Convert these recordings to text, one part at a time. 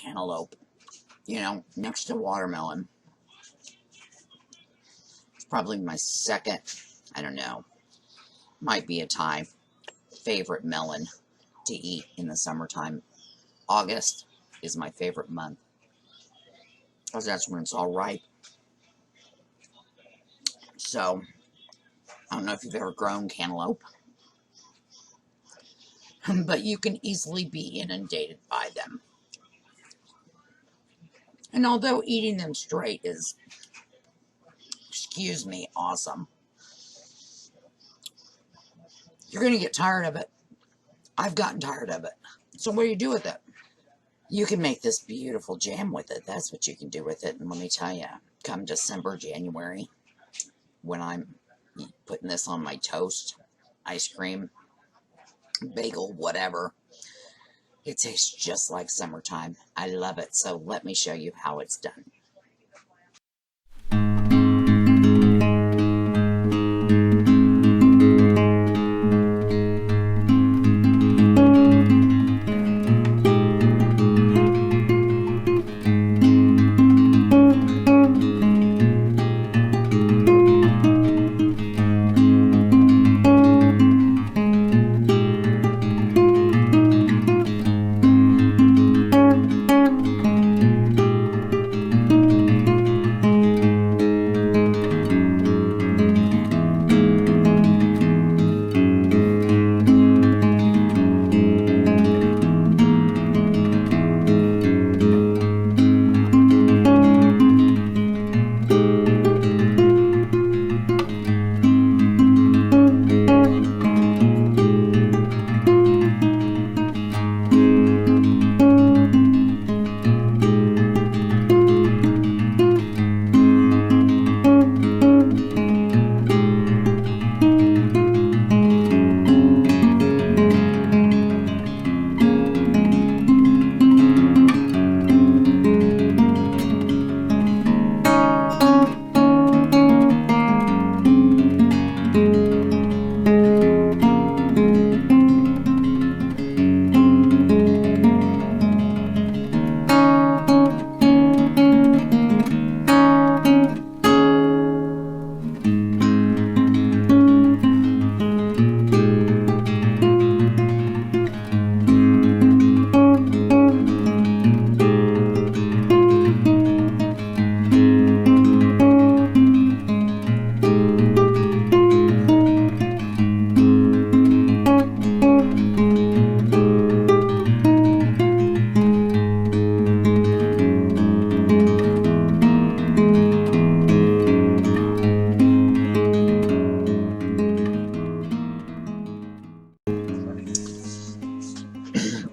cantaloupe. You know, next to watermelon. It's probably my second, I don't know, might be a tie, favorite melon to eat in the summertime. August is my favorite month, because that's when it's all ripe. So, I don't know if you've ever grown cantaloupe, but you can easily be inundated by them. And although eating them straight is, excuse me, awesome, you're going to get tired of it. I've gotten tired of it. So what do you do with it? You can make this beautiful jam with it. That's what you can do with it. And let me tell you, come December, January, when I'm putting this on my toast, ice cream, bagel, whatever, it tastes just like summertime. I love it. So let me show you how it's done.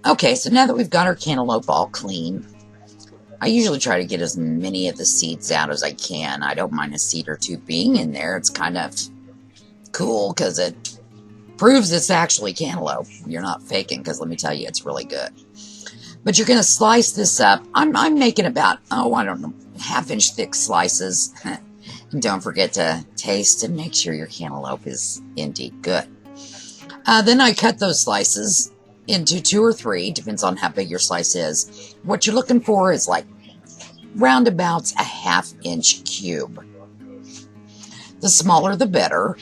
Okay, so now that we've got our cantaloupe all clean, I usually try to get as many of the seeds out as I can. I don't mind a seed or two being in there. It's kind of cool because it proves it's actually cantaloupe. You're not faking, because let me tell you, it's really good. But you're going to slice this up. I'm making about, I don't know, half-inch thick slices. And don't forget to taste and make sure your cantaloupe is indeed good. Then I cut those slices into 2 or 3, depends on how big your slice is. What you're looking for is like roundabouts a half-inch cube. The smaller the better,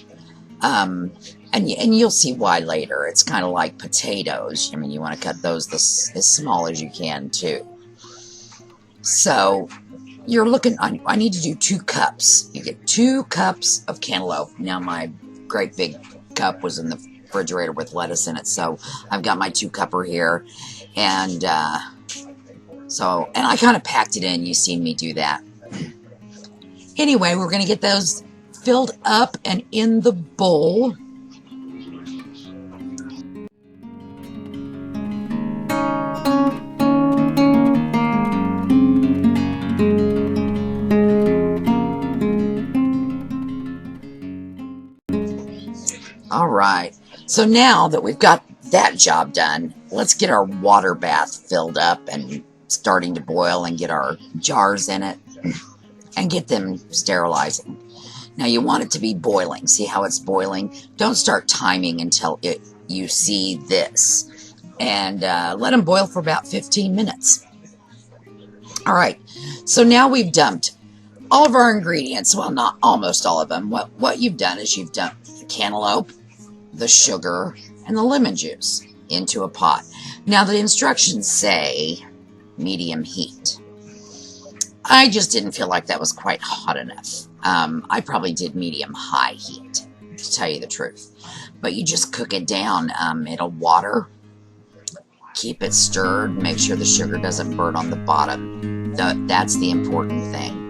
and you'll see why later. It's kind of like potatoes. I mean, you want to cut those as small as you can too. So you're looking, I need to do 2 cups. You get 2 cups of cantaloupe. Now my great big cup was in the refrigerator with lettuce in it, so I've got my 2-cupper here, and I kind of packed it in. You seen me do that. Anyway, we're going to get those filled up and in the bowl. All right, so now that we've got that job done, let's get our water bath filled up and starting to boil, and get our jars in it and get them sterilizing. Now you want it to be boiling. See how it's boiling? Don't start timing until you see this, and let them boil for about 15 minutes. All right, so now we've dumped all of our ingredients. Well, not almost all of them. What you've done is you've dumped the cantaloupe, the sugar, and the lemon juice into a pot. Now the instructions say medium heat. I just didn't feel like that was quite hot enough. I probably did medium high heat, to tell you the truth. But you just cook it down. It'll water. Keep it stirred. Make sure the sugar doesn't burn on the bottom. That's the important thing.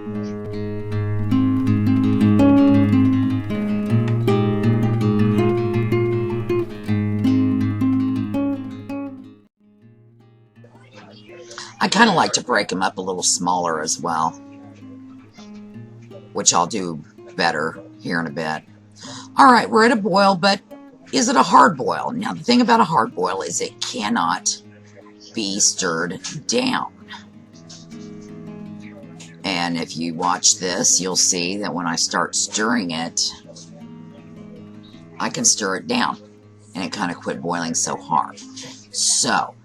I kind of like to break them up a little smaller as well, which I'll do better here in a bit. All right, we're at a boil, but is it a hard boil? Now, the thing about a hard boil is it cannot be stirred down. And if you watch this, you'll see that when I start stirring it, I can stir it down, and it kind of quit boiling so hard. So,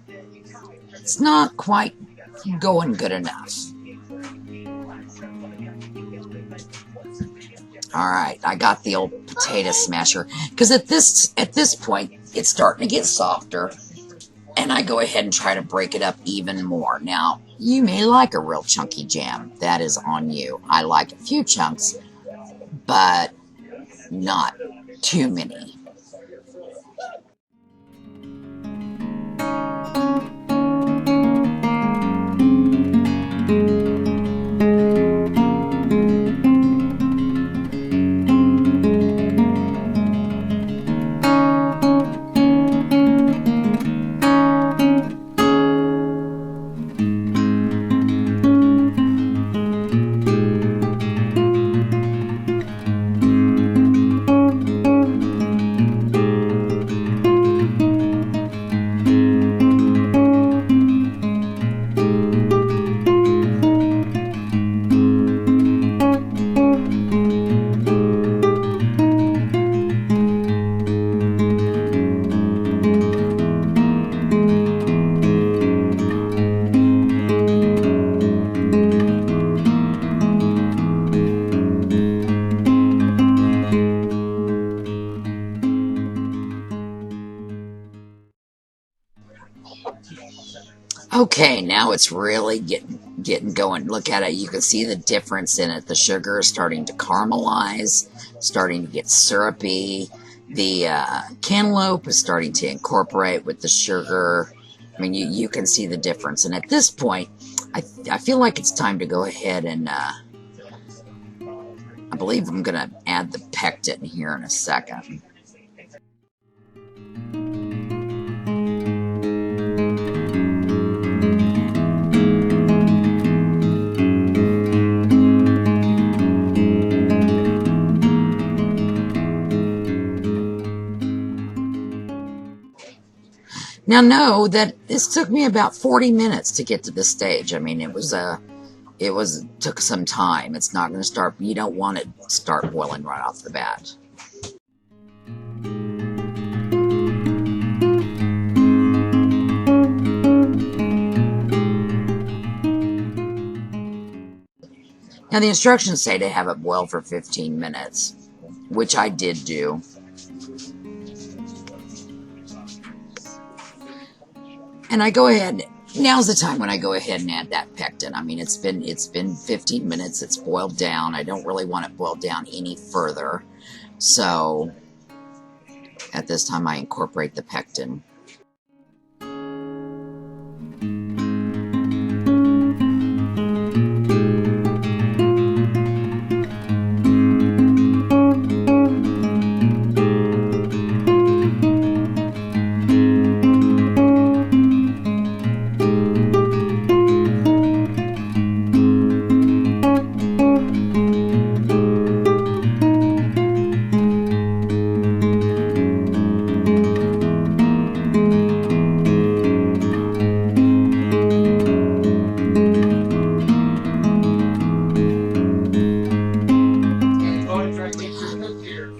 it's not quite going good enough. All right, I got the old potato smasher, because at this point it's starting to get softer, and I go ahead and try to break it up even more. Now, you may like a real chunky jam. That is on you. I like a few chunks, but not too many. Okay, now it's really getting going. Look at it. You can see the difference in it. The sugar is starting to caramelize, starting to get syrupy. The cantaloupe is starting to incorporate with the sugar. I mean, you can see the difference. And at this point, I feel like it's time to go ahead and I believe I'm going to add the pectin here in a second. Now know that this took me about 40 minutes to get to this stage. I mean, it took some time. It's not going to start, you don't want it to start boiling right off the bat. Now the instructions say to have it boil for 15 minutes, which I did do. And I go ahead, now's the time when I go ahead and add that pectin. I mean, it's been 15 minutes, it's boiled down. I don't really want it boiled down any further. So, at this time I incorporate the pectin.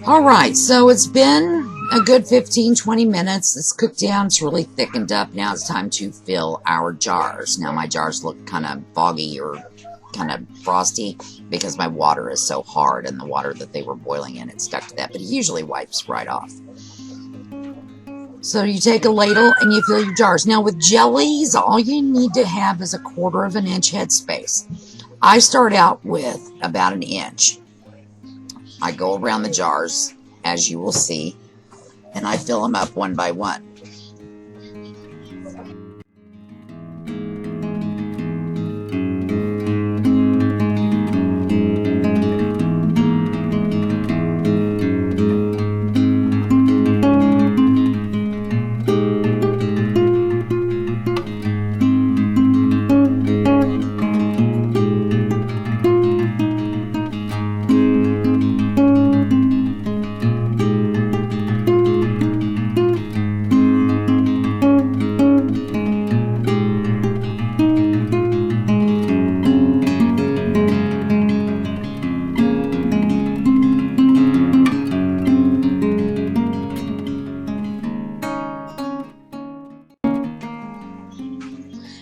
Alright, so it's been a good 15-20 minutes. It's cooked down. It's really thickened up. Now it's time to fill our jars. Now my jars look kind of foggy or kind of frosty because my water is so hard, and the water that they were boiling in, it stuck to that, but it usually wipes right off. So you take a ladle and you fill your jars. Now with jellies, all you need to have is a 1/4 of an inch headspace. I start out with about an inch. I go around the jars, as you will see, and I fill them up one by one.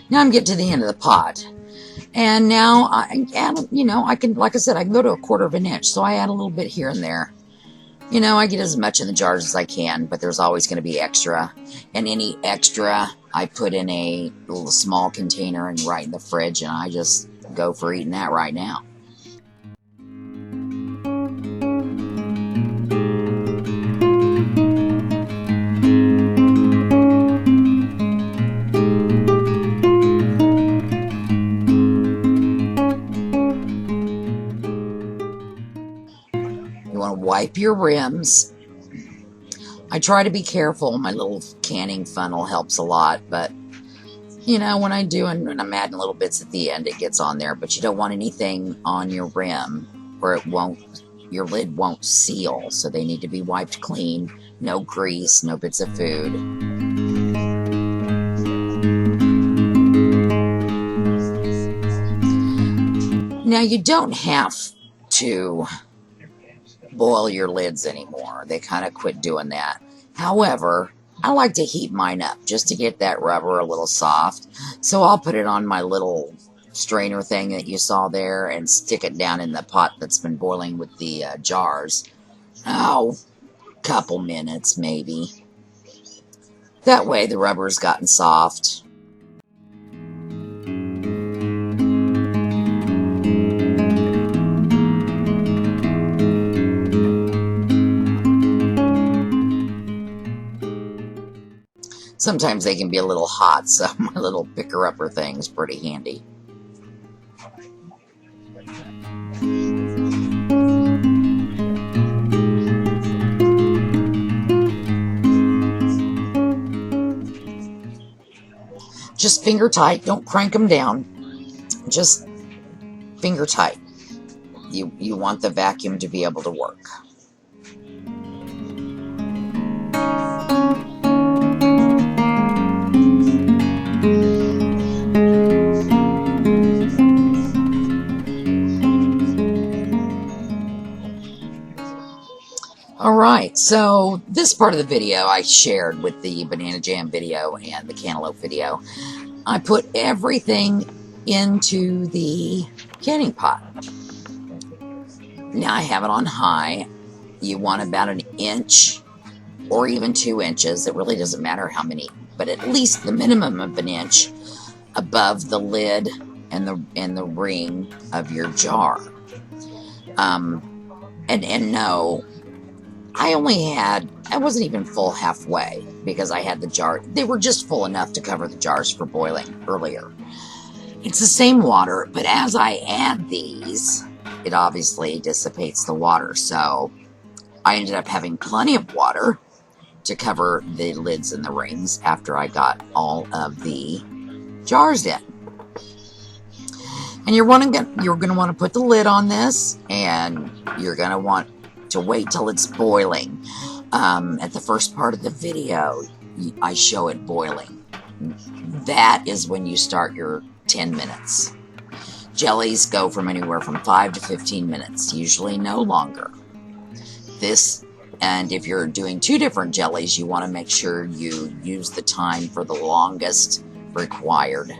Now I'm getting to the end of the pot. And now I add, I can, like I said, I can go to a 1/4 of an inch. So I add a little bit here and there. I get as much in the jars as I can, but there's always going to be extra. And any extra I put in a little small container and right in the fridge, and I just go for eating that right now. You want to wipe your rims. I try to be careful. My little canning funnel helps a lot, but when I do, and when I'm adding little bits at the end, it gets on there. But you don't want anything on your rim where your lid won't seal. So they need to be wiped clean. No grease, no bits of food. Now you don't have to boil your lids anymore. They kind of quit doing that. However, I like to heat mine up just to get that rubber a little soft. So I'll put it on my little strainer thing that you saw there and stick it down in the pot that's been boiling with the jars. Couple minutes maybe. That way the rubber's gotten soft. Sometimes they can be a little hot, so my little picker-upper thing is pretty handy. Just finger tight. Don't crank them down. Just finger tight. You want the vacuum to be able to work. Alright, so this part of the video I shared with the banana jam video and the cantaloupe video. I put everything into the canning pot. Now I have it on high. You want about an inch or even 2 inches. It really doesn't matter how many, but at least the minimum of an inch above the lid and the ring of your jar. And no, I wasn't even full halfway because I had the jar. They were just full enough to cover the jars for boiling earlier. It's the same water, but as I add these, it obviously dissipates the water. So I ended up having plenty of water to cover the lids and the rings after I got all of the jars in. And you're going to want to put the lid on this, and you're going to want to wait till it's boiling. At the first part of the video, I show it boiling. That is when you start your 10 minutes. Jellies go from anywhere from 5 to 15 minutes, usually no longer. This And if you're doing 2 different jellies, you want to make sure you use the time for the longest required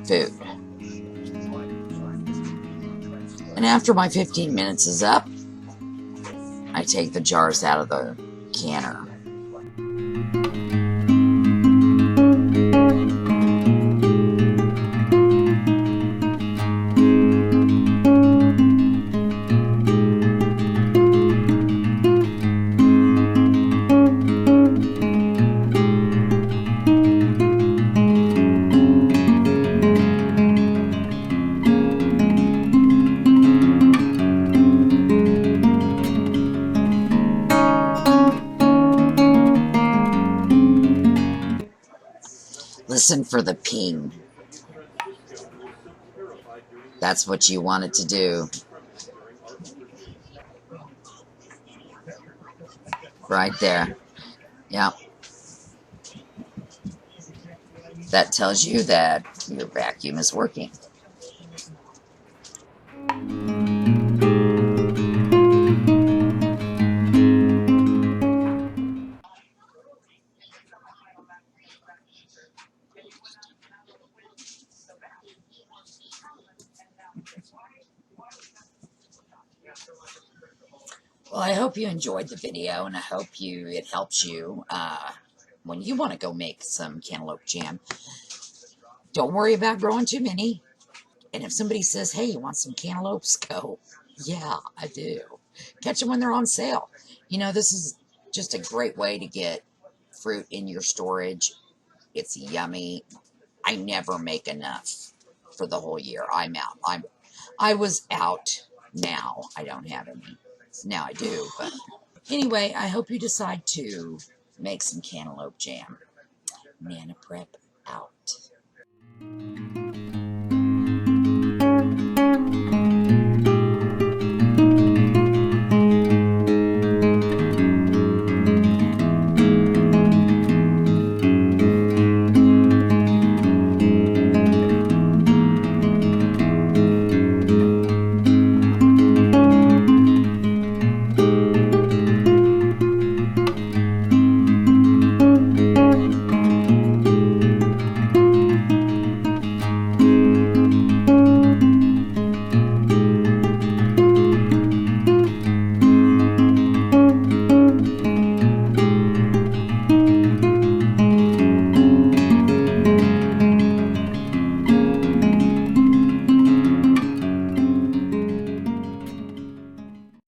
food. And after my 15 minutes is up, I take the jars out of the canner. Listen for the ping. That's what you want it to do. Right there. Yep. That tells you that your vacuum is working. Well, I hope you enjoyed the video, and I hope it helps you when you want to go make some cantaloupe jam. Don't worry about growing too many. And if somebody says, hey, you want some cantaloupes? Go, yeah, I do. Catch them when they're on sale. You know, this is just a great way to get fruit in your storage. It's yummy. I never make enough for the whole year. I'm out. I was out now. I don't have any. Now I do, but anyway, I hope you decide to make some cantaloupe jam. Nana Prep out.